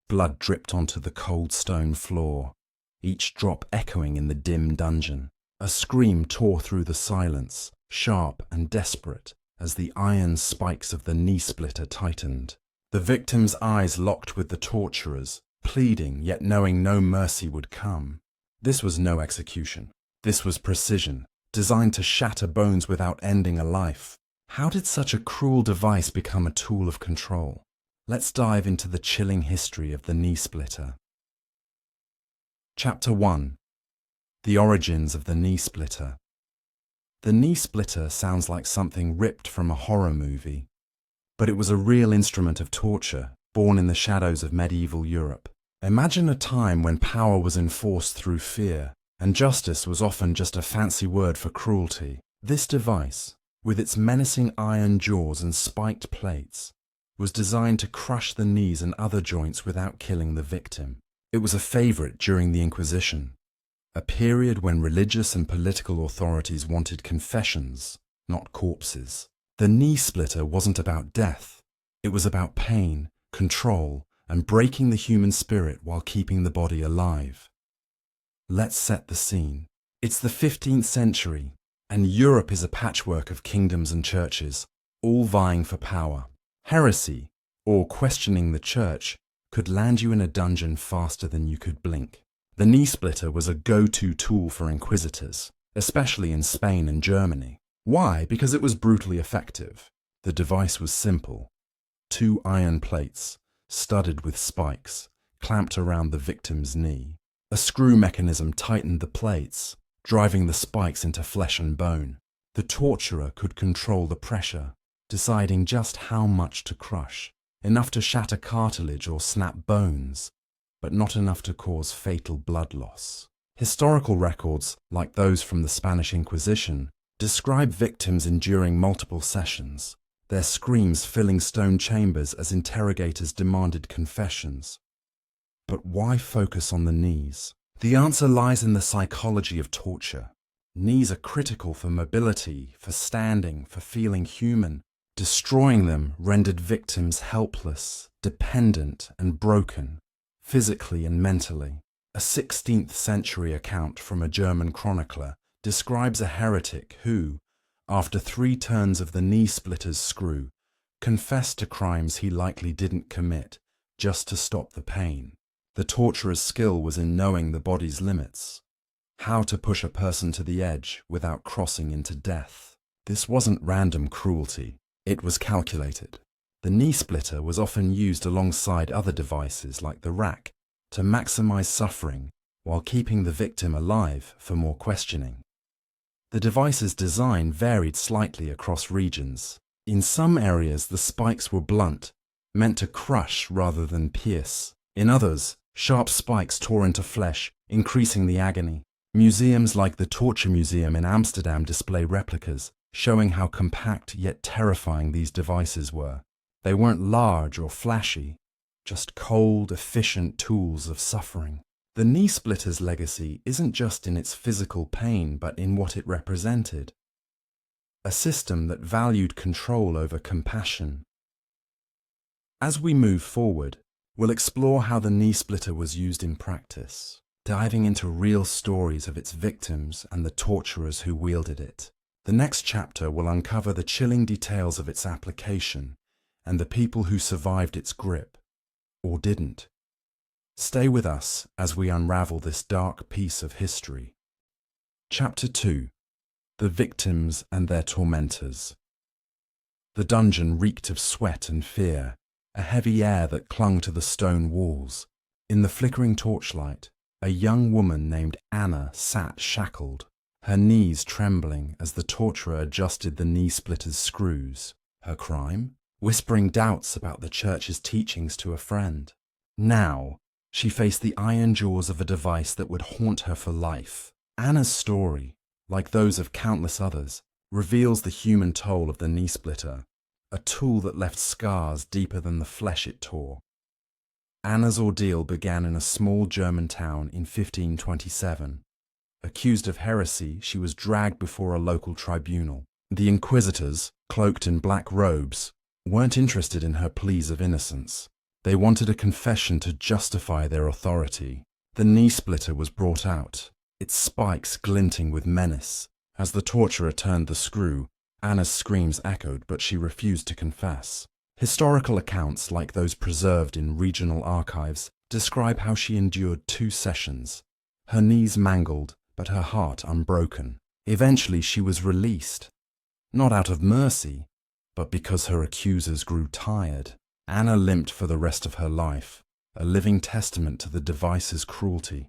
Blood dripped onto the cold stone floor, each drop echoing in the dim dungeon. A scream tore through the silence, sharp and desperate, as the iron spikes of the knee splitter tightened. The victim's eyes locked with the torturer's, pleading yet knowing no mercy would come. This was no execution. This was precision, designed to shatter bones without ending a life. How did such a cruel device become a tool of control? Let's dive into the chilling history of the knee splitter. Chapter 1. The origins of the knee splitter. The knee splitter sounds like something ripped from a horror movie, but it was a real instrument of torture, born in the shadows of medieval Europe. Imagine a time when power was enforced through fear, and justice was often just a fancy word for cruelty. This device, with its menacing iron jaws and spiked plates, was designed to crush the knees and other joints without killing the victim. It was a favorite during the Inquisition, a period when religious and political authorities wanted confessions, not corpses. The knee splitter wasn't about death. It was about pain, control, and breaking the human spirit while keeping the body alive. Let's set the scene. It's the 15th century, and Europe is a patchwork of kingdoms and churches, all vying for power. Heresy, or questioning the church, could land you in a dungeon faster than you could blink. The knee splitter was a go-to tool for inquisitors, especially in Spain and Germany. Why? Because it was brutally effective. The device was simple. 2 iron plates, studded with spikes, clamped around the victim's knee. A screw mechanism tightened the plates, driving the spikes into flesh and bone. The torturer could control the pressure, deciding just how much to crush, enough to shatter cartilage or snap bones, but not enough to cause fatal blood loss. Historical records, like those from the Spanish Inquisition, describe victims enduring multiple sessions, their screams filling stone chambers as interrogators demanded confessions. But why focus on the knees? The answer lies in the psychology of torture. Knees are critical for mobility, for standing, for feeling human. Destroying them rendered victims helpless, dependent, and broken, physically and mentally. A 16th century account from a German chronicler describes a heretic who, after 3 turns of the knee splitter's screw, confessed to crimes he likely didn't commit just to stop the pain. The torturer's skill was in knowing the body's limits, how to push a person to the edge without crossing into death. This wasn't random cruelty. It was calculated. The knee splitter was often used alongside other devices like the rack to maximize suffering while keeping the victim alive for more questioning. The device's design varied slightly across regions. In some areas, the spikes were blunt, meant to crush rather than pierce. In others, sharp spikes tore into flesh, increasing the agony. Museums like the Torture Museum in Amsterdam display replicas, showing how compact yet terrifying these devices were. They weren't large or flashy, just cold, efficient tools of suffering. The knee splitter's legacy isn't just in its physical pain, but in what it represented. A system that valued control over compassion. As we move forward, we'll explore how the knee splitter was used in practice, diving into real stories of its victims and the torturers who wielded it. The next chapter will uncover the chilling details of its application and the people who survived its grip, or didn't. Stay with us as we unravel this dark piece of history. Chapter 2. The Victims and Their Tormentors. The dungeon reeked of sweat and fear, a heavy air that clung to the stone walls. In the flickering torchlight, a young woman named Anna sat shackled, her knees trembling as the torturer adjusted the knee splitter's screws. Her crime? Whispering doubts about the church's teachings to a friend. Now, she faced the iron jaws of a device that would haunt her for life. Anna's story, like those of countless others, reveals the human toll of the knee splitter, a tool that left scars deeper than the flesh it tore. Anna's ordeal began in a small German town in 1527. Accused of heresy, she was dragged before a local tribunal. The inquisitors, cloaked in black robes, weren't interested in her pleas of innocence. They wanted a confession to justify their authority. The knee splitter was brought out, its spikes glinting with menace. As the torturer turned the screw, Anna's screams echoed, but she refused to confess. Historical accounts, like those preserved in regional archives, describe how she endured 2 sessions, her knees mangled, but her heart unbroken. Eventually she was released, not out of mercy, but because her accusers grew tired. Anna limped for the rest of her life, a living testament to the device's cruelty.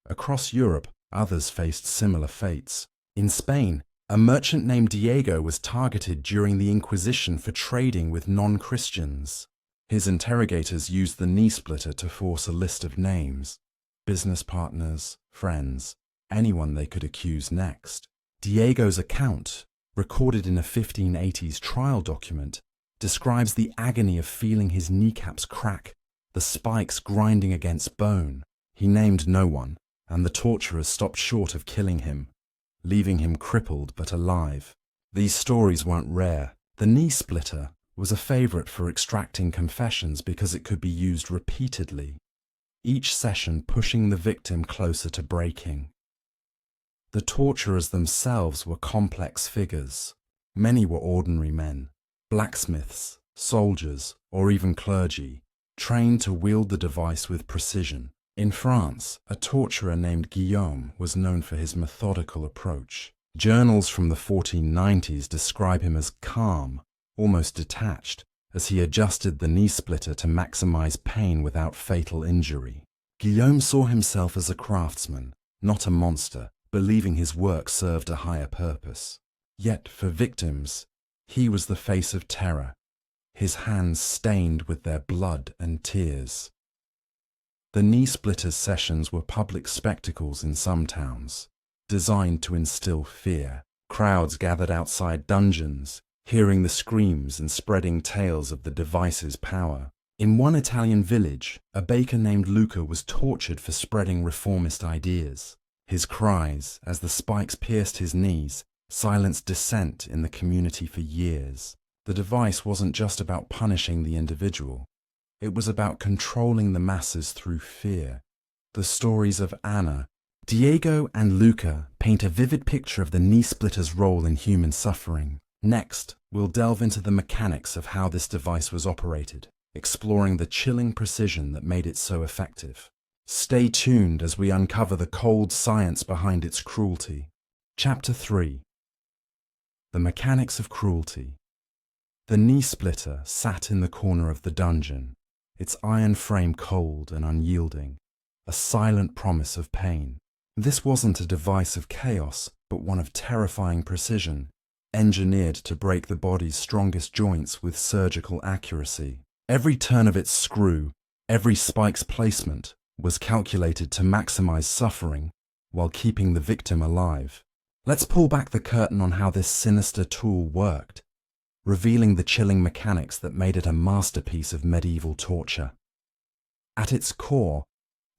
Across Europe, others faced similar fates. In Spain, a merchant named Diego was targeted during the Inquisition for trading with non-Christians. His interrogators used the knee splitter to force a list of names, business partners, friends, anyone they could accuse next. Diego's account, recorded in a 1580s trial document, describes the agony of feeling his kneecaps crack, the spikes grinding against bone. He named no one, and the torturers stopped short of killing him, leaving him crippled but alive. These stories weren't rare. The knee splitter was a favorite for extracting confessions because it could be used repeatedly, each session pushing the victim closer to breaking. The torturers themselves were complex figures. Many were ordinary men, blacksmiths, soldiers, or even clergy, trained to wield the device with precision. In France, a torturer named Guillaume was known for his methodical approach. Journals from the 1490s describe him as calm, almost detached, as he adjusted the knee splitter to maximize pain without fatal injury. Guillaume saw himself as a craftsman, not a monster, believing his work served a higher purpose. Yet for victims, he was the face of terror, his hands stained with their blood and tears. The knee splitters sessions were public spectacles in some towns, designed to instill fear. Crowds gathered outside dungeons, hearing the screams and spreading tales of the device's power. In one Italian village, a baker named Luca was tortured for spreading reformist ideas. His cries, as the spikes pierced his knees, silenced dissent in the community for years. The device wasn't just about punishing the individual. It was about controlling the masses through fear. The stories of Anna, Diego, and Luca paint a vivid picture of the knee splitter's role in human suffering. Next, we'll delve into the mechanics of how this device was operated, exploring the chilling precision that made it so effective. Stay tuned as we uncover the cold science behind its cruelty. Chapter 3. The Mechanics of Cruelty. The knee splitter sat in the corner of the dungeon, its iron frame cold and unyielding, a silent promise of pain. This wasn't a device of chaos, but one of terrifying precision, engineered to break the body's strongest joints with surgical accuracy. Every turn of its screw, every spike's placement, was calculated to maximize suffering while keeping the victim alive. Let's pull back the curtain on how this sinister tool worked, revealing the chilling mechanics that made it a masterpiece of medieval torture. At its core,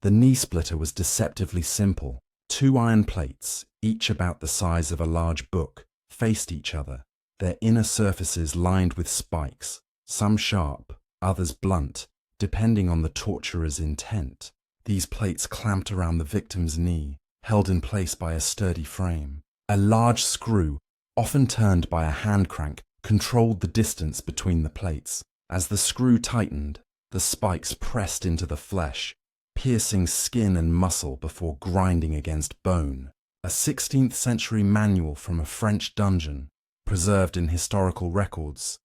the knee splitter was deceptively simple. 2 iron plates, each about the size of a large book, faced each other, their inner surfaces lined with spikes, some sharp, others blunt, depending on the torturer's intent. These plates clamped around the victim's knee, held in place by a sturdy frame. A large screw, often turned by a hand crank, controlled the distance between the plates. As the screw tightened, the spikes pressed into the flesh, piercing skin and muscle before grinding against bone. A 16th century manual from a French dungeon, preserved in historical records,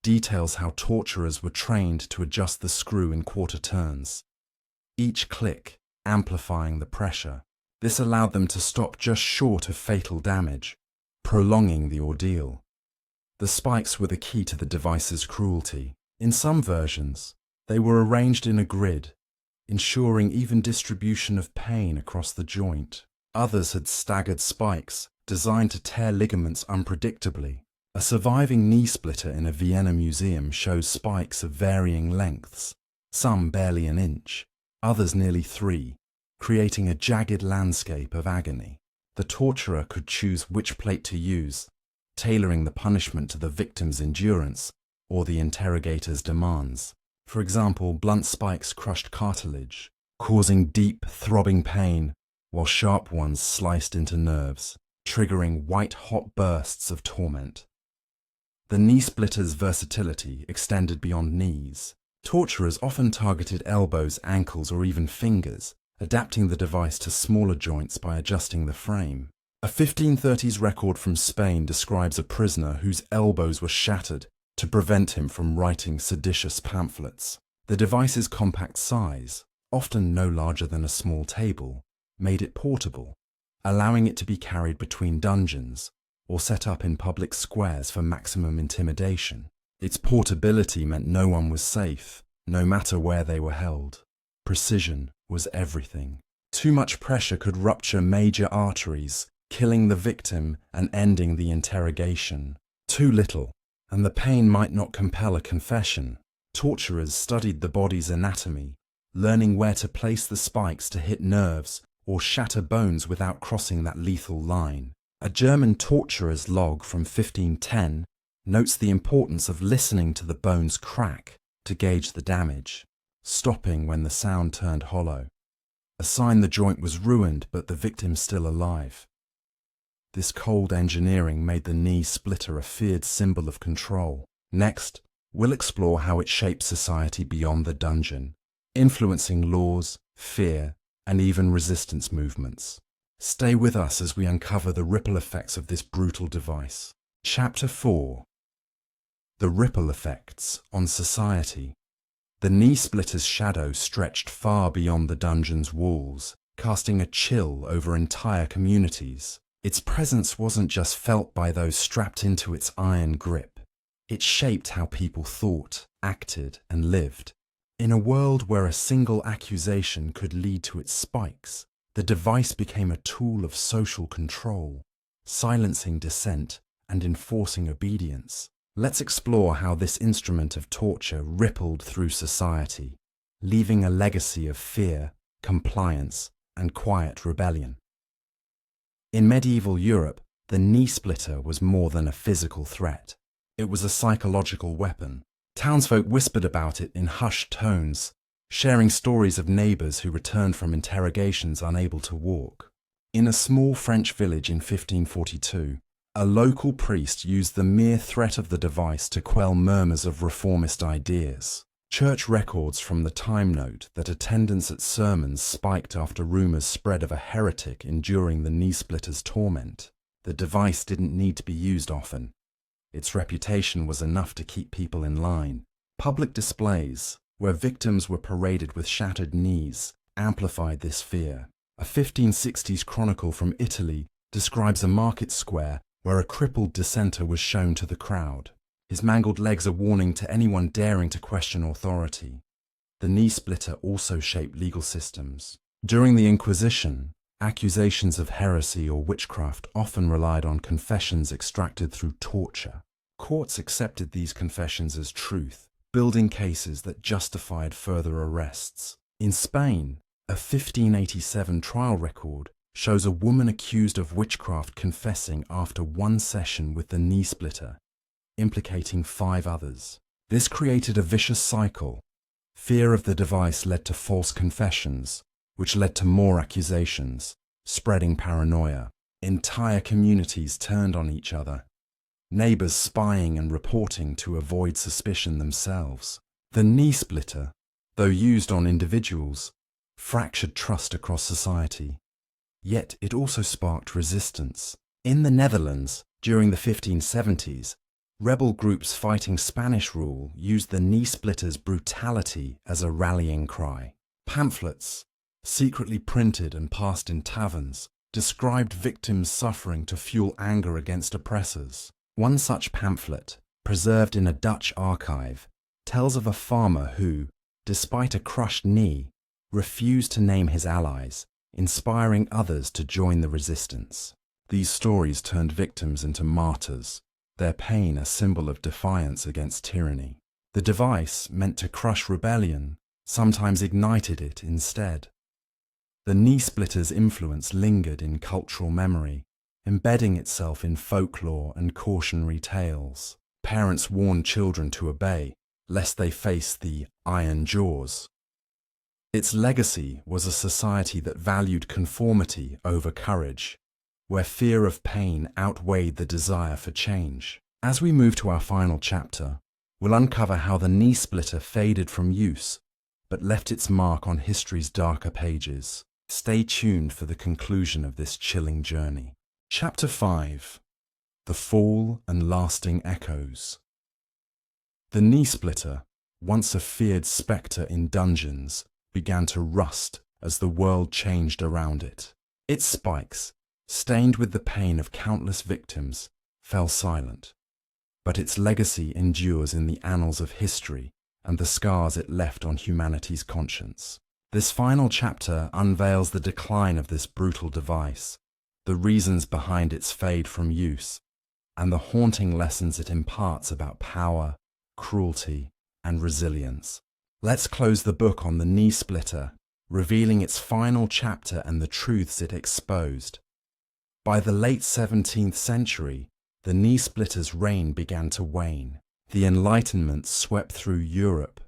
details how torturers were trained to adjust the screw in quarter turns, each click amplifying the pressure. This allowed them to stop just short of fatal damage, prolonging the ordeal. The spikes were the key to the device's cruelty. In some versions, they were arranged in a grid, ensuring even distribution of pain across the joint. Others had staggered spikes, designed to tear ligaments unpredictably. A surviving knee splitter in a Vienna museum shows spikes of varying lengths, some barely an inch, others nearly 3, creating a jagged landscape of agony. The torturer could choose which plate to use, tailoring the punishment to the victim's endurance or the interrogator's demands. For example, blunt spikes crushed cartilage, causing deep, throbbing pain, while sharp ones sliced into nerves, triggering white-hot bursts of torment. The knee splitter's versatility extended beyond knees. Torturers often targeted elbows, ankles, or even fingers, adapting the device to smaller joints by adjusting the frame. A 1530s record from Spain describes a prisoner whose elbows were shattered to prevent him from writing seditious pamphlets. The device's compact size, often no larger than a small table, made it portable, allowing it to be carried between dungeons or set up in public squares for maximum intimidation. Its portability meant no one was safe, no matter where they were held. Precision was everything. Too much pressure could rupture major arteries, killing the victim and ending the interrogation. Too little, and the pain might not compel a confession. Torturers studied the body's anatomy, learning where to place the spikes to hit nerves or shatter bones without crossing that lethal line. A German torturer's log from 1510 notes the importance of listening to the bones crack to gauge the damage, stopping when the sound turned hollow, a sign the joint was ruined but the victim still alive. This cold engineering made the knee splitter a feared symbol of control. Next, we'll explore how it shaped society beyond the dungeon, influencing laws, fear, and even resistance movements. Stay with us as we uncover the ripple effects of this brutal device. Chapter 4. The ripple effects on society. The knee splitter's shadow stretched far beyond the dungeon's walls, casting a chill over entire communities. Its presence wasn't just felt by those strapped into its iron grip. It shaped how people thought, acted, and lived. In a world where a single accusation could lead to its spikes, the device became a tool of social control, silencing dissent and enforcing obedience. Let's explore how this instrument of torture rippled through society, leaving a legacy of fear, compliance, and quiet rebellion. In medieval Europe, the knee splitter was more than a physical threat. It was a psychological weapon. Townsfolk whispered about it in hushed tones, sharing stories of neighbours who returned from interrogations unable to walk. In a small French village in 1542, a local priest used the mere threat of the device to quell murmurs of reformist ideas. Church records from the time note that attendance at sermons spiked after rumours spread of a heretic enduring the knee splitter's torment. The device didn't need to be used often. Its reputation was enough to keep people in line. Public displays, where victims were paraded with shattered knees, amplified this fear. A 1560s chronicle from Italy describes a market square where a crippled dissenter was shown to the crowd, his mangled legs a warning to anyone daring to question authority. The knee splitter also shaped legal systems. During the Inquisition, accusations of heresy or witchcraft often relied on confessions extracted through torture. Courts accepted these confessions as truth, building cases that justified further arrests. In Spain, a 1587 trial record shows a woman accused of witchcraft confessing after one session with the knee splitter, implicating 5 others. This created a vicious cycle. Fear of the device led to false confessions, which led to more accusations, spreading paranoia. Entire communities turned on each other, neighbours spying and reporting to avoid suspicion themselves. The knee splitter, though used on individuals, fractured trust across society. Yet it also sparked resistance. In the Netherlands, during the 1570s, rebel groups fighting Spanish rule used the knee splitter's brutality as a rallying cry. Pamphlets, secretly printed and passed in taverns, described victims' suffering to fuel anger against oppressors. One such pamphlet, preserved in a Dutch archive, tells of a farmer who, despite a crushed knee, refused to name his allies, inspiring others to join the resistance. These stories turned victims into martyrs, their pain a symbol of defiance against tyranny. The device, meant to crush rebellion, sometimes ignited it instead. The knee splitter's influence lingered in cultural memory, embedding itself in folklore and cautionary tales. Parents warned children to obey, lest they face the iron jaws. Its legacy was a society that valued conformity over courage, where fear of pain outweighed the desire for change. As we move to our final chapter, we'll uncover how the knee splitter faded from use, but left its mark on history's darker pages. Stay tuned for the conclusion of this chilling journey. Chapter 5: The Fall and Lasting Echoes. The knee splitter, once a feared spectre in dungeons, began to rust as the world changed around it. Its spikes, stained with the pain of countless victims, fell silent. But its legacy endures in the annals of history and the scars it left on humanity's conscience. This final chapter unveils the decline of this brutal device, the reasons behind its fade from use, and the haunting lessons it imparts about power, cruelty, and resilience. Let's close the book on the knee splitter, revealing its final chapter and the truths it exposed. By the late 17th century, the knee splitter's reign began to wane. The Enlightenment swept through Europe,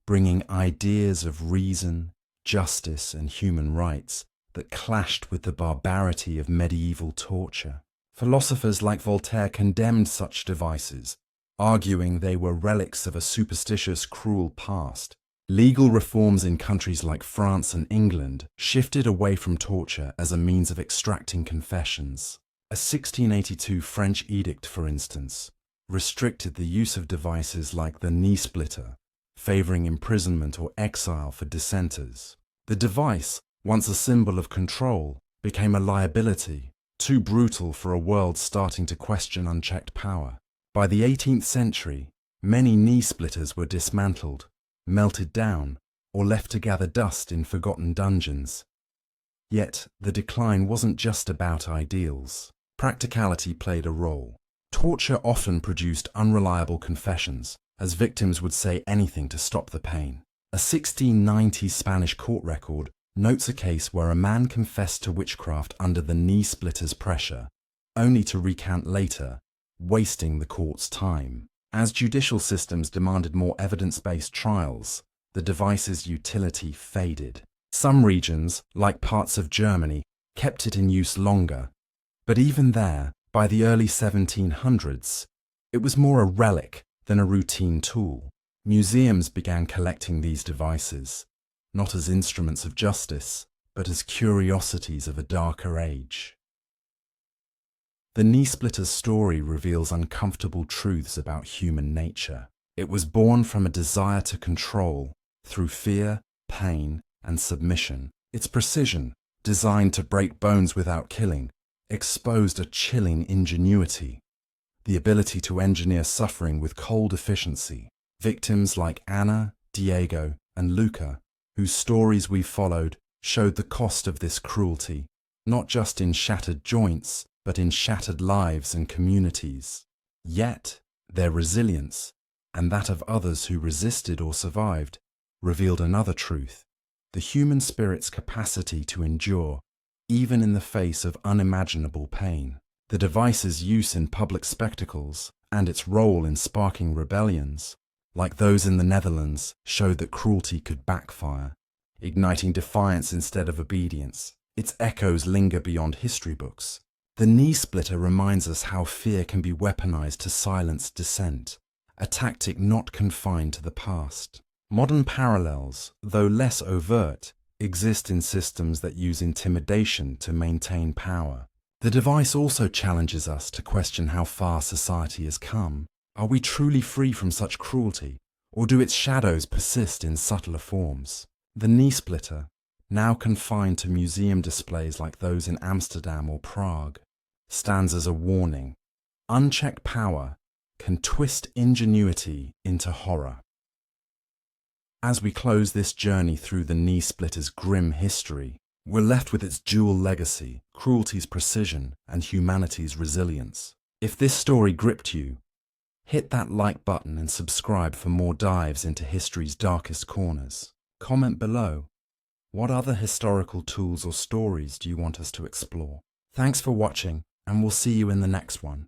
bringing ideas of reason, justice, and human rights that clashed with the barbarity of medieval torture. Philosophers like Voltaire condemned such devices, arguing they were relics of a superstitious, cruel past. Legal reforms in countries like France and England shifted away from torture as a means of extracting confessions. A 1682 French edict, for instance, restricted the use of devices like the knee splitter, favoring imprisonment or exile for dissenters. The device, once a symbol of control, became a liability, too brutal for a world starting to question unchecked power. By the 18th century, many knee splitters were dismantled, melted down, or left to gather dust in forgotten dungeons. Yet, the decline wasn't just about ideals. Practicality played a role. Torture often produced unreliable confessions, as victims would say anything to stop the pain. A 1690 Spanish court record notes a case where a man confessed to witchcraft under the knee splitter's pressure, only to recant later, wasting the court's time. As judicial systems demanded more evidence-based trials, the device's utility faded. Some regions, like parts of Germany, kept it in use longer, but even there, by the early 1700s, it was more a relic than a routine tool. Museums began collecting these devices, not as instruments of justice, but as curiosities of a darker age. The knee splitter's story reveals uncomfortable truths about human nature. It was born from a desire to control, through fear, pain, and submission. Its precision, designed to break bones without killing, exposed a chilling ingenuity, the ability to engineer suffering with cold efficiency. Victims like Anna, Diego, and Luca, whose stories we followed, showed the cost of this cruelty, not just in shattered joints, but in shattered lives and communities. Yet, their resilience, and that of others who resisted or survived, revealed another truth: the human spirit's capacity to endure, even in the face of unimaginable pain. The device's use in public spectacles, and its role in sparking rebellions, like those in the Netherlands, showed that cruelty could backfire, igniting defiance instead of obedience. Its echoes linger beyond history books. The knee splitter reminds us how fear can be weaponized to silence dissent, a tactic not confined to the past. Modern parallels, though less overt, exist in systems that use intimidation to maintain power. The device also challenges us to question how far society has come. Are we truly free from such cruelty, or do its shadows persist in subtler forms? The knee splitter, now confined to museum displays like those in Amsterdam or Prague, stands as a warning. Unchecked power can twist ingenuity into horror. As we close this journey through the knee splitter's grim history, we're left with its dual legacy, cruelty's precision and humanity's resilience. If this story gripped you, hit that like button and subscribe for more dives into history's darkest corners. Comment below. What other historical tools or stories do you want us to explore? Thanks for watching, and we'll see you in the next one.